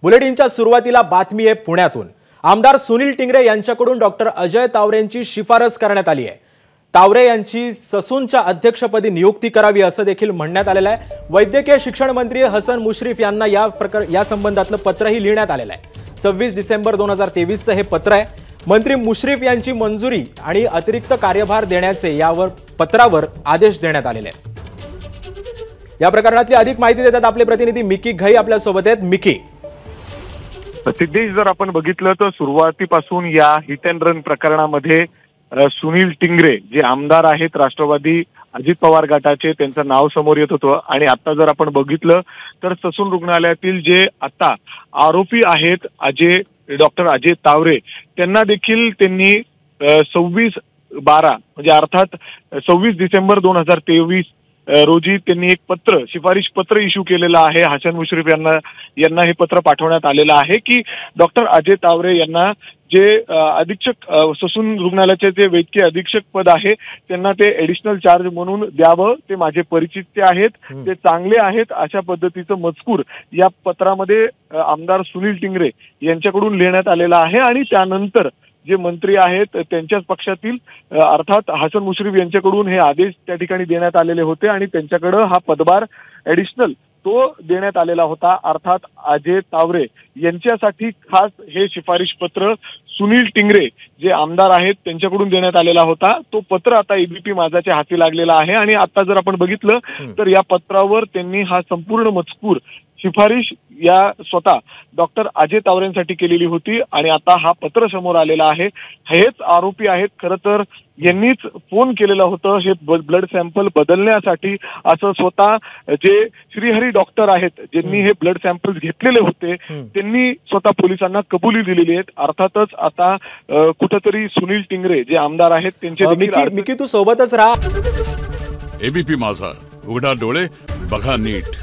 बुलेटिनच्या सुरुवातीला बातमी आहे पुण्यातून। आमदार सुनील टिंगरे यांच्याकडून डॉक्टर अजय तावरेंची शिफारस करण्यात आली आहे। तावरे यांची ससूनच्या अध्यक्षपदी नियुक्ती करावी असं देखील म्हणण्यात आलेलं आहे। वैद्यकीय शिक्षण मंत्री हसन मुश्रीफ यांना या संबंधातलं पत्रही लिहिण्यात आलेलं आहे। 26 डिसेंबर 2023 चे हे पत्र आहे। मंत्री मुश्रीफ यांची मंजुरी आणि अतिरिक्त कार्यभार देण्याचे यावर पत्रावर आदेश देण्यात आलेले आहेत। या प्रकरणातली अधिक माहिती देतात आपले प्रतिनिधी मिकी घई आपल्या सोबत आहेत। मिकी, सिद्धेश, जर आपण बघितलं तर सुरुवातीपासून या हिट अँड रन प्रकरणामध्ये सुनील टिंगरे जे आमदार आहेत राष्ट्रवादी अजित पवार गटाचे, त्यांचं नाव समोर येत होतं। आणि आता जर आपण बघितलं तर ससून रुग्णालयातील जे आता आरोपी आहेत डॉक्टर अजय तावरे, त्यांना देखील त्यांनी 26/12 म्हणजे अर्थात 26 डिसेंबर 2023 रोजी त्यांनी एक शिफारिश पत्र इश्यू केलेलं आहे। हसन मुश्रीफ यांना हे पत्र पाठवण्यात आलेलं आहे की डॉक्टर अजय तावरे यांना जे अधीक्षक ससून रुग्णालयाचे जे वैद्यकीय अधीक्षक पद आहे त्यांना ते ऍडिशनल चार्ज म्हणून द्यावं। ते माझे परिचित आहेत, ते चांगले आहेत, अशा पद्धतीचं मजकूर या पत्रामध्ये आमदार सुनील टिंगरे यांच्याकडून लिहिण्यात आलेला आहे। आणि त्यानंतर जे मंत्री आहेत त्यांच्याच पक्षातील अर्थात हसन मुश्रीफ यांच्याकडून हे आदेश त्या ठिकाणी देण्यात आलेले होते आणि त्यांच्याकडे हा पदभार ऍडिशनल तो देण्यात आलेला होता। अर्थात अजय तावरे यांच्यासाठी खास हे शिफारिश पत्र सुनील टिंगरे जे आमदार आहेत त्यांच्याकडून देण्यात आलेला होता। तो पत्र आता एबीपी माझाच्या हाती लागलेला आहे आणि आता जर आपण बघितलं तर या पत्रावर त्यांनी हा संपूर्ण मजकूर शिफारिश या स्वतः डॉक्टर अजय तावरेंसाठी केलेली होती आणि आता हा पत्र समोर आलेला आहे। हेच आरोपी आहेत, खरं तर यांनीच फोन केलेलं होतं हे ब्लड सॅम्पल बदलण्यासाठी, असं स्वतः जे श्रीहरी डॉक्टर आहेत ज्यांनी हे ब्लड सॅम्पल घेतलेले होते त्यांनी स्वतः पोलिसांना कबुली दिलेली आहेत। अर्थातच आता कुठेतरी सुनील टिंगरे जे आमदार आहेत त्यांचे मिकी तू सोबतच राहा। एबीपी माझा, उघडा डोळे बघा नीट।